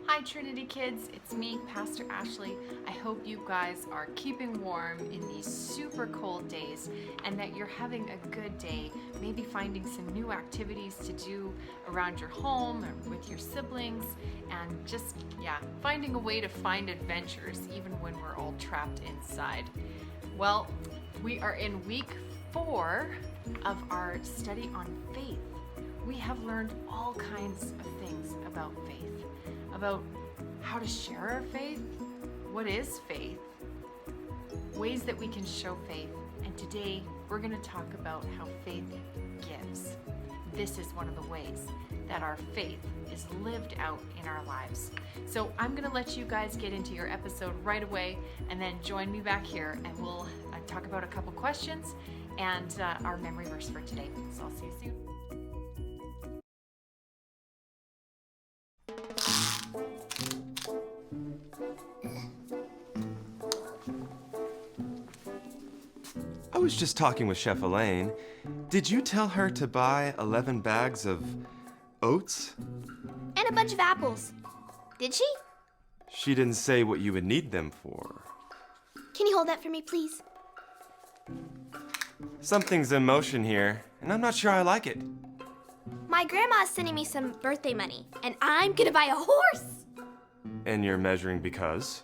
Hi Trinity Kids, it's me, Pastor Ashley. I hope you guys are keeping warm in these super cold days and that you're having a good day, maybe finding some new activities to do around your home or with your siblings, and just, finding a way to find adventures even when we're all trapped inside. Well, we are in week 4 of our study on faith. We have learned all kinds of things about faith. About how to share our faith, what is faith, ways that we can show faith, and today we're going to talk about how faith gives. This is one of the ways that our faith is lived out in our lives. So I'm going to let you guys get into your episode right away, and then join me back here and we'll talk about a couple questions and our memory verse for today. So I'll see you soon. I was just talking with Chef Elaine. Did you tell her to buy 11 bags of oats? And a bunch of apples. Did she? She didn't say what you would need them for. Can you hold that for me, please? Something's in motion here, and I'm not sure I like it. My grandma's sending me some birthday money, and I'm gonna buy a horse! And you're measuring because?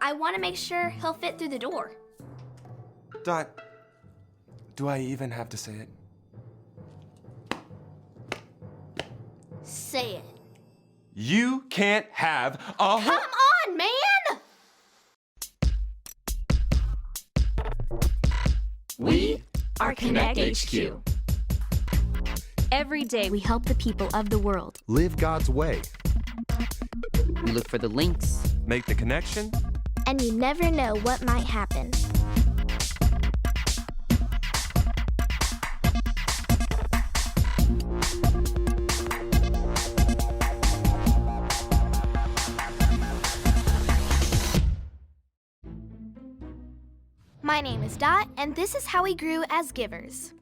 I want to make sure he'll fit through the door. Dot, do I even have to say it? Say it. You can't have a Come on, man! We are Konnect HQ. Every day we help the people of the world live God's way. We look for the links. Make the connection. And you never know what might happen. My name is Dot, and this is how we grew as givers.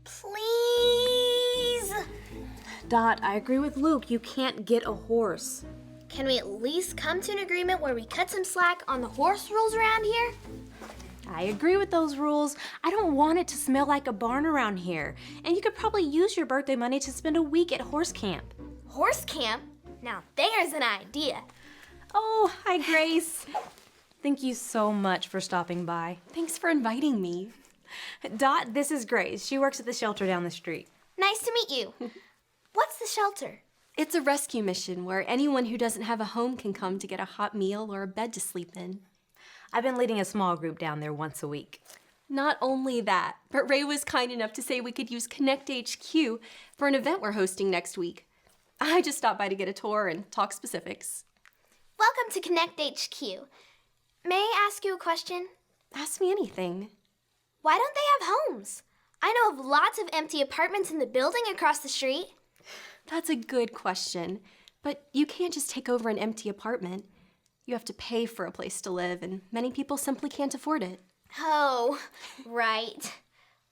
Please! Dot, I agree with Luke. You can't get a horse. Can we at least come to an agreement where we cut some slack on the horse rules around here? I agree with those rules. I don't want it to smell like a barn around here. And you could probably use your birthday money to spend a week at horse camp. Horse camp? Now there's an idea. Oh, hi, Grace. Thank you so much for stopping by. Thanks for inviting me. Dot, this is Grace. She works at the shelter down the street. Nice to meet you. What's the shelter? It's a rescue mission where anyone who doesn't have a home can come to get a hot meal or a bed to sleep in. I've been leading a small group down there once a week. Not only that, but Ray was kind enough to say we could use Konnect HQ for an event we're hosting next week. I just stopped by to get a tour and talk specifics. Welcome to Konnect HQ. May I ask you a question? Ask me anything. Why don't they have homes? I know of lots of empty apartments in the building across the street. That's a good question, but you can't just take over an empty apartment. You have to pay for a place to live, and many people simply can't afford it. Oh, right.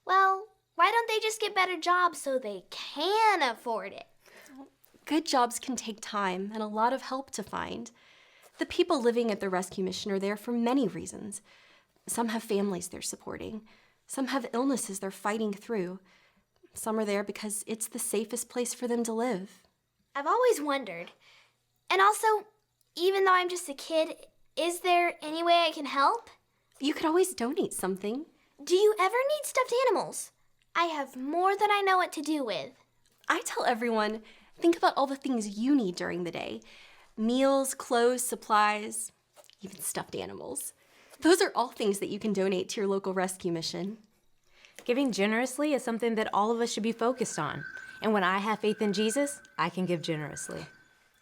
Well, why don't they just get better jobs so they can afford it? Good jobs can take time and a lot of help to find. The people living at the rescue mission are there for many reasons. Some have families they're supporting. Some have illnesses they're fighting through. Some are there because it's the safest place for them to live. I've always wondered. And also, even though I'm just a kid, is there any way I can help? You could always donate something. Do you ever need stuffed animals? I have more than I know what to do with. I tell everyone, think about all the things you need during the day. Meals, clothes, supplies, even stuffed animals. Those are all things that you can donate to your local rescue mission. Giving generously is something that all of us should be focused on. And when I have faith in Jesus, I can give generously.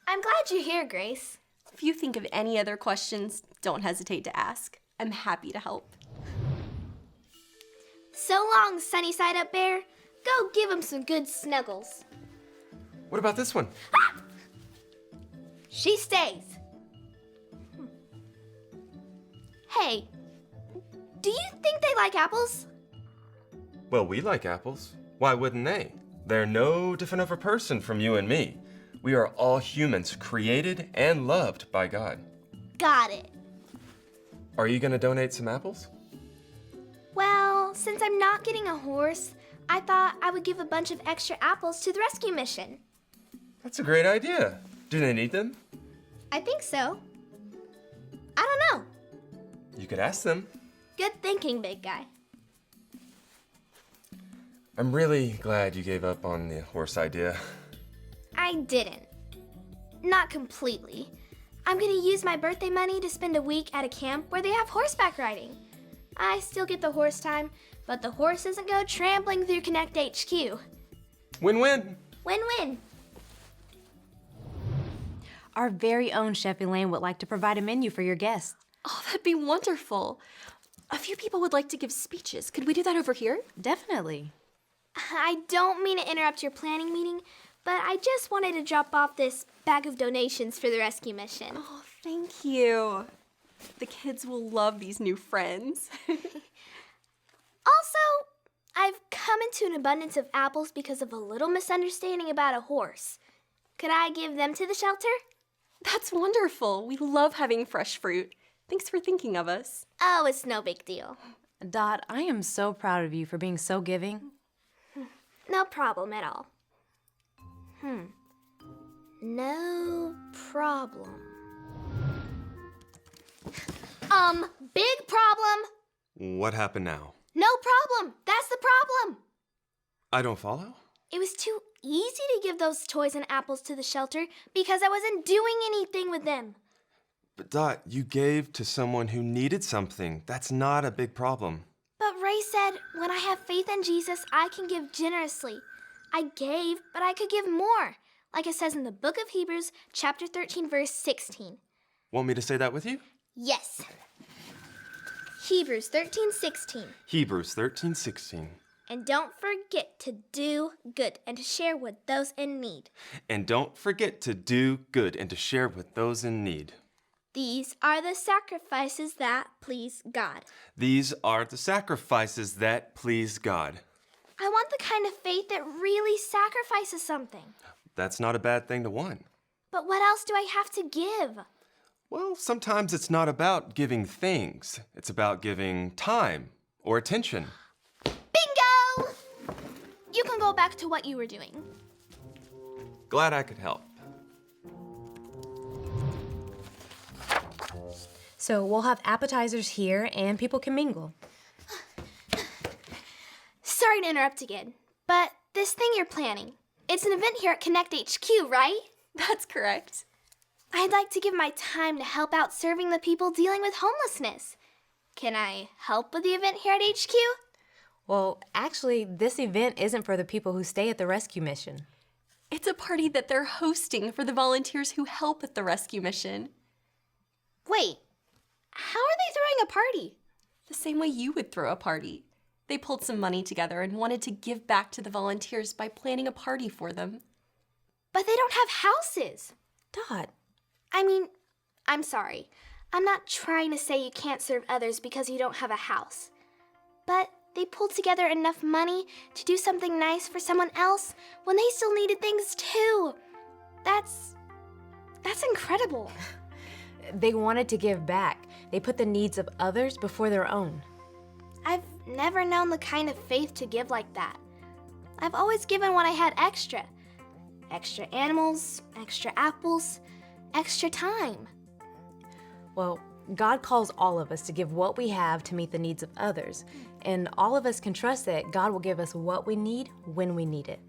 I'm glad you're here, Grace. If you think of any other questions, don't hesitate to ask. I'm happy to help. So long, sunny side up bear. Go give him some good snuggles. What about this one? Ah! She stays. Hey, do you think they like apples? Well, we like apples. Why wouldn't they? They're no different of a person from you and me. We are all humans, created and loved by God. Got it. Are you going to donate some apples? Well, since I'm not getting a horse, I thought I would give a bunch of extra apples to the rescue mission. That's a great idea. Do they need them? I think so. I don't know. You could ask them. Good thinking, big guy. I'm really glad you gave up on the horse idea. I didn't. Not completely. I'm gonna use my birthday money to spend a week at a camp where they have horseback riding. I still get the horse time, but the horse doesn't go trampling through Konnect HQ. Win-win. Win-win. Our very own Chef Elaine would like to provide a menu for your guests. Oh, that'd be wonderful. A few people would like to give speeches. Could we do that over here? Definitely. I don't mean to interrupt your planning meeting, but I just wanted to drop off this bag of donations for the rescue mission. Oh, thank you. The kids will love these new friends. Also, I've come into an abundance of apples because of a little misunderstanding about a horse. Could I give them to the shelter? That's wonderful. We love having fresh fruit. Thanks for thinking of us. Oh, it's no big deal. Dot, I am so proud of you for being so giving. No problem at all. No problem. Big problem. What happened now? No problem. That's the problem. I don't follow? It was too easy to give those toys and apples to the shelter because I wasn't doing anything with them. But Dot, you gave to someone who needed something. That's not a big problem. But Ray said, when I have faith in Jesus, I can give generously. I gave, but I could give more, like it says in the book of Hebrews, chapter 13, verse 16. Want me to say that with you? Yes. Hebrews 13:16. Hebrews 13:16. And don't forget to do good and to share with those in need. And don't forget to do good and to share with those in need. These are the sacrifices that please God. These are the sacrifices that please God. I want the kind of faith that really sacrifices something. That's not a bad thing to want. But what else do I have to give? Well, sometimes it's not about giving things. It's about giving time or attention. Bingo! You can go back to what you were doing. Glad I could help. So we'll have appetizers here and people can mingle. Sorry to interrupt again, but this thing you're planning, it's an event here at Konnect HQ, right? That's correct. I'd like to give my time to help out serving the people dealing with homelessness. Can I help with the event here at HQ? Well, actually, this event isn't for the people who stay at the rescue mission. It's a party that they're hosting for the volunteers who help at the rescue mission. Wait, how are they throwing a party? The same way you would throw a party. They pulled some money together and wanted to give back to the volunteers by planning a party for them. But they don't have houses. Dot. I mean, I'm sorry. I'm not trying to say you can't serve others because you don't have a house. But they pulled together enough money to do something nice for someone else when they still needed things too. That's incredible. They wanted to give back. They put the needs of others before their own. I've never known the kind of faith to give like that. I've always given when I had extra. Extra animals, extra apples, extra time. Well, God calls all of us to give what we have to meet the needs of others. And all of us can trust that God will give us what we need when we need it.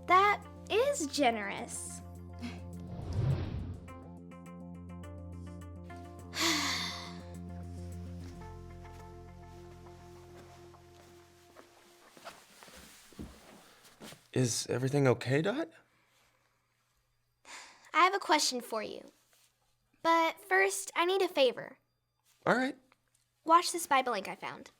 That is generous. Is everything okay, Dot? I have a question for you. But first, I need a favor. All right. Watch this Bible link I found.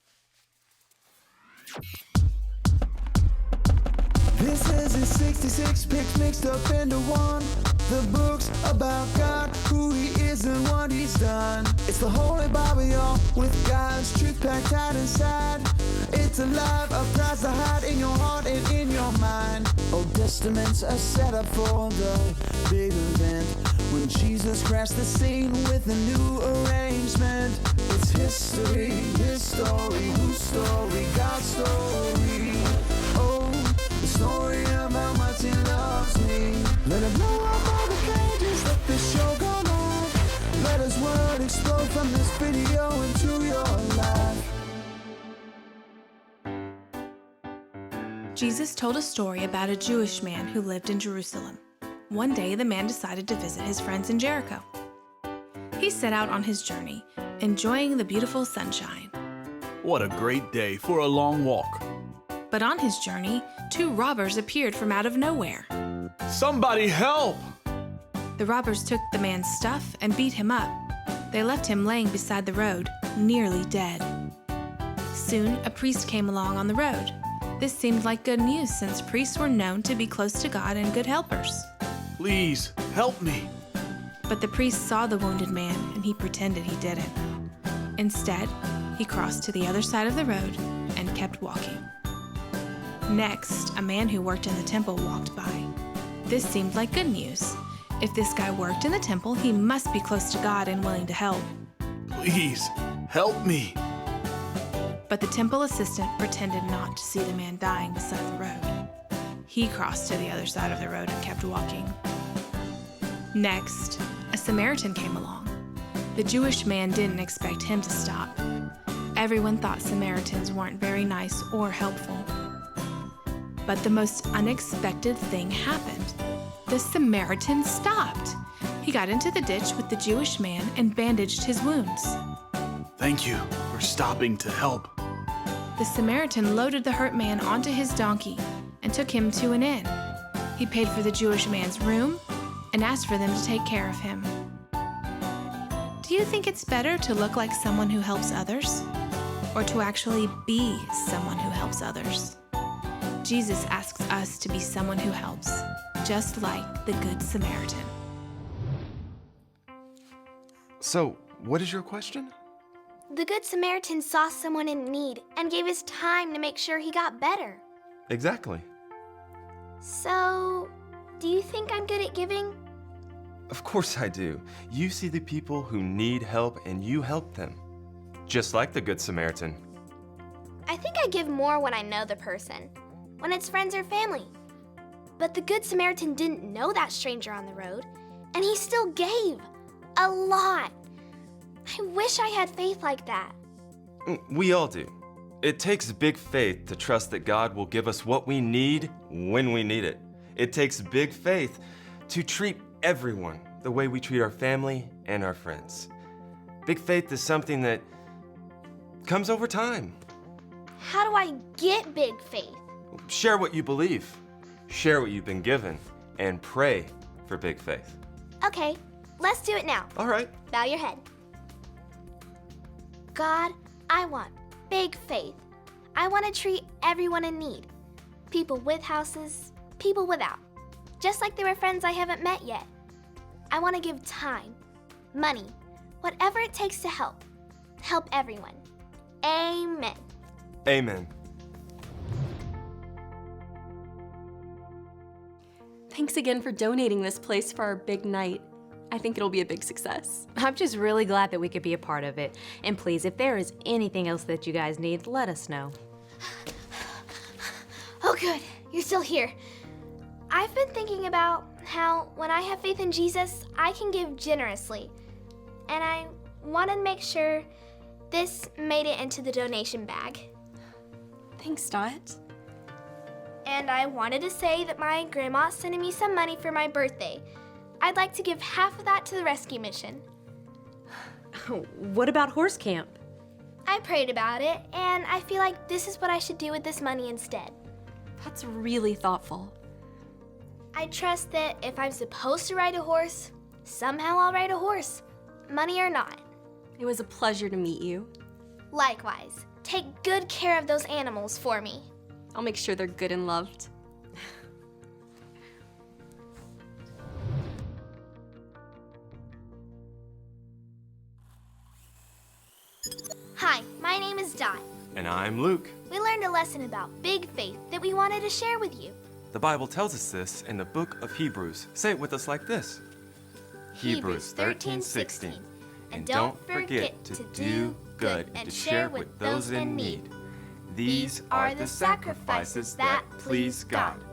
This is his 66 picks mixed up into one. The book's about God, who he is and what he's done. It's the Holy Bible, y'all, with God's truth packed tight inside. It's alive, a prize to hide in your heart and in your mind. Old Testaments are set up for the big event. When Jesus crashed the scene with a new arrangement. It's history, his story, whose story, God's story. Oh, the story of how much he loves me. Let it blow up all the pages, let this show go live. Let his word explode from this video into your life. Jesus told a story about a Jewish man who lived in Jerusalem. One day, the man decided to visit his friends in Jericho. He set out on his journey, enjoying the beautiful sunshine. What a great day for a long walk. But on his journey, 2 robbers appeared from out of nowhere. Somebody help! The robbers took the man's stuff and beat him up. They left him laying beside the road, nearly dead. Soon, a priest came along on the road. This seemed like good news since priests were known to be close to God and good helpers. Please, help me. But the priest saw the wounded man and he pretended he didn't. Instead, he crossed to the other side of the road and kept walking. Next, a man who worked in the temple walked by. This seemed like good news. If this guy worked in the temple, he must be close to God and willing to help. Please, help me. But the temple assistant pretended not to see the man dying beside the road. He crossed to the other side of the road and kept walking. Next, a Samaritan came along. The Jewish man didn't expect him to stop. Everyone thought Samaritans weren't very nice or helpful. But the most unexpected thing happened. The Samaritan stopped. He got into the ditch with the Jewish man and bandaged his wounds. Thank you for stopping to help. The Samaritan loaded the hurt man onto his donkey and took him to an inn. He paid for the Jewish man's room and asked for them to take care of him. Do you think it's better to look like someone who helps others, or to actually be someone who helps others? Jesus asks us to be someone who helps, just like the Good Samaritan. So, what is your question? The Good Samaritan saw someone in need and gave his time to make sure he got better. Exactly. So, do you think I'm good at giving? Of course I do. You see the people who need help and you help them. Just like the Good Samaritan. I think I give more when I know the person, when it's friends or family. But the Good Samaritan didn't know that stranger on the road, and he still gave. A lot. I wish I had faith like that. We all do. It takes big faith to trust that God will give us what we need when we need it. It takes big faith to treat everyone the way we treat our family and our friends. Big faith is something that comes over time. How do I get big faith? Share what you believe. Share what you've been given. And pray for big faith. Okay, let's do it now. All right. Bow your head. God, I want big faith. I want to treat everyone in need. People with houses, people without. Just like they were friends I haven't met yet. I want to give time, money, whatever it takes to help. Help everyone. Amen. Amen. Thanks again for donating this place for our big night. I think it'll be a big success. I'm just really glad that we could be a part of it. And please, if there is anything else that you guys need, let us know. Oh, good. You're still here. I've been thinking about how when I have faith in Jesus, I can give generously. And I want to make sure this made it into the donation bag. Thanks, Dot. And I wanted to say that my grandma's sending me some money for my birthday. I'd like to give half of that to the rescue mission. What about horse camp? I prayed about it, and I feel like this is what I should do with this money instead. That's really thoughtful. I trust that if I'm supposed to ride a horse, somehow I'll ride a horse, money or not. It was a pleasure to meet you. Likewise, take good care of those animals for me. I'll make sure they're good and loved. Hi, my name is Dot. And I'm Luke. We learned a lesson about big faith that we wanted to share with you. The Bible tells us this in the book of Hebrews. Say it with us like this. Hebrews 13:16. And don't forget to do good and to share with those in need. These are the sacrifices that please God.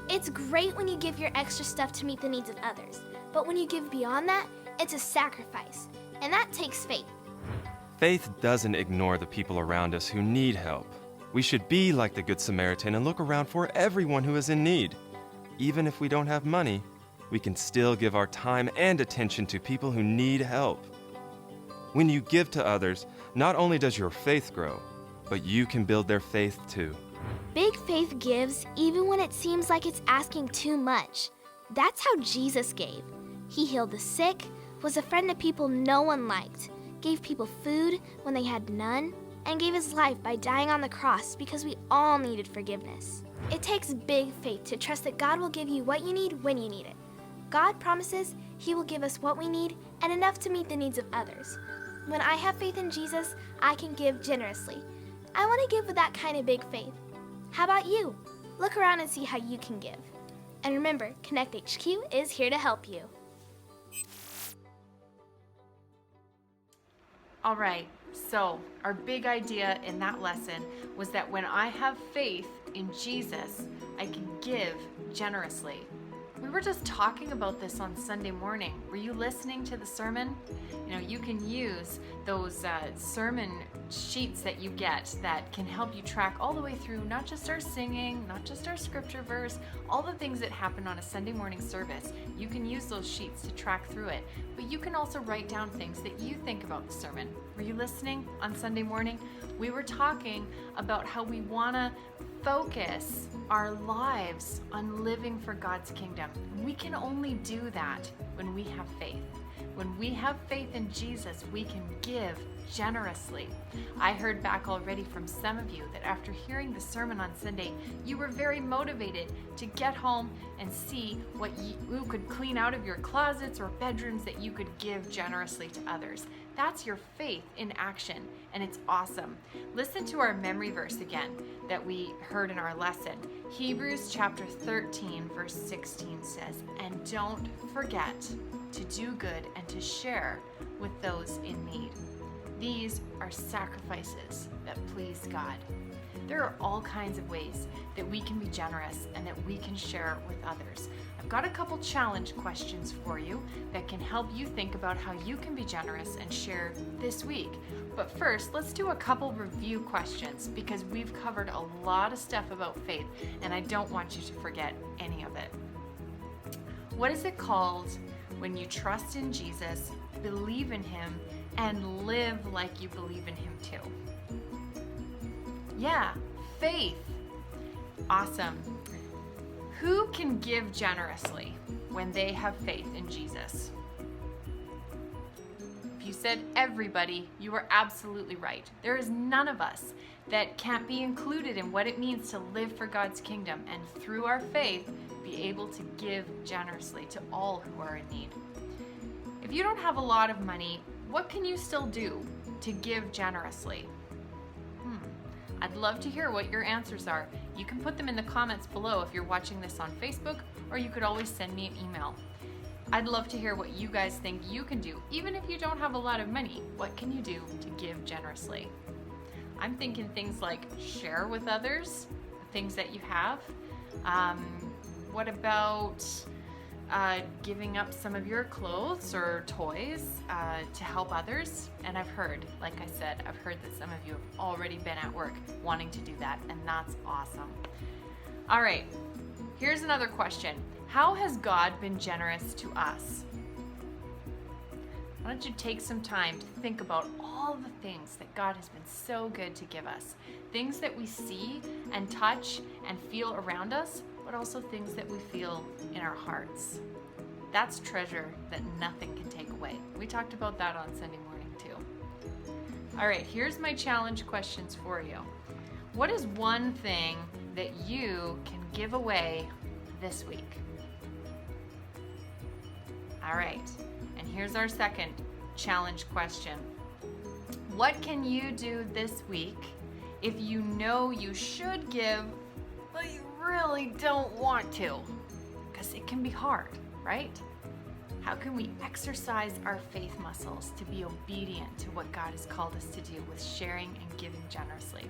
It's great when you give your extra stuff to meet the needs of others, but when you give beyond that, it's a sacrifice, and that takes faith. Faith doesn't ignore the people around us who need help. We should be like the Good Samaritan and look around for everyone who is in need. Even if we don't have money, we can still give our time and attention to people who need help. When you give to others, not only does your faith grow, but you can build their faith too. Big faith gives even when it seems like it's asking too much. That's how Jesus gave. He healed the sick, was a friend to people no one liked, gave people food when they had none, and gave his life by dying on the cross because we all needed forgiveness. It takes big faith to trust that God will give you what you need when you need it. God promises he will give us what we need and enough to meet the needs of others. When I have faith in Jesus, I can give generously. I want to give with that kind of big faith. How about you? Look around and see how you can give. And remember, Konnect HQ is here to help you. All right, so our big idea in that lesson was that when I have faith in Jesus, I can give generously. We were just talking about this on Sunday morning. Were you listening to the sermon? You can use those sermon sheets that you get that can help you track all the way through, not just our singing, not just our scripture verse, all the things that happen on a Sunday morning service. You can use those sheets to track through it, but you can also write down things that you think about the sermon. Were you listening on Sunday morning? We were talking about how we want to focus our lives on living for God's kingdom. We can only do that when we have faith. When we have faith in Jesus, we can give generously. I heard back already from some of you that after hearing the sermon on Sunday, you were very motivated to get home and see what you could clean out of your closets or bedrooms that you could give generously to others. That's your faith in action, and it's awesome. Listen to our memory verse again that we heard in our lesson. Hebrews chapter 13, verse 16 says, "And don't forget to do good and to share with those in need. These are sacrifices that please God." There are all kinds of ways that we can be generous and that we can share with others. I've got a couple challenge questions for you that can help you think about how you can be generous and share this week. But first, let's do a couple review questions because we've covered a lot of stuff about faith and I don't want you to forget any of it. What is it called when you trust in Jesus, believe in him, and live like you believe in him too? Yeah, faith. Awesome. Who can give generously when they have faith in Jesus? If you said everybody, you are absolutely right. There is none of us that can't be included in what it means to live for God's kingdom and through our faith be able to give generously to all who are in need. If you don't have a lot of money, what can you still do to give generously? I'd love to hear what your answers are. You can put them in the comments below if you're watching this on Facebook, or you could always send me an email. I'd love to hear what you guys think you can do. Even if you don't have a lot of money, what can you do to give generously? I'm thinking things like share with others the things that you have. What about giving up some of your clothes or toys to help others? And I've heard, like I said, I've heard that some of you have already been at work wanting to do that, and that's awesome. All right, here's another question. How has God been generous to us? Why don't you take some time to think about all the things that God has been so good to give us? Things that we see and touch and feel around us, but also things that we feel in our hearts. That's treasure that nothing can take away. We talked about that on Sunday morning too. All right, here's my challenge questions for you. What is one thing that you can give away this week? All right, and here's our second challenge question. What can you do this week if you know you should give, but you really don't want to, because it can be hard, right? How can we exercise our faith muscles to be obedient to what God has called us to do with sharing and giving generously?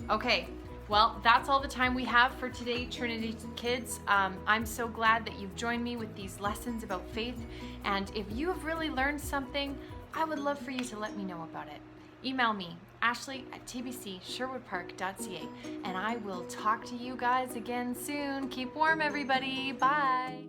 Okay, well, that's all the time we have for today, Trinity Kids. I'm so glad that you've joined me with these lessons about faith. And if you have really learned something, I would love for you to let me know about it. Email me, ashley@tbcsherwoodpark.ca, and I will talk to you guys again soon. Keep warm, everybody. Bye.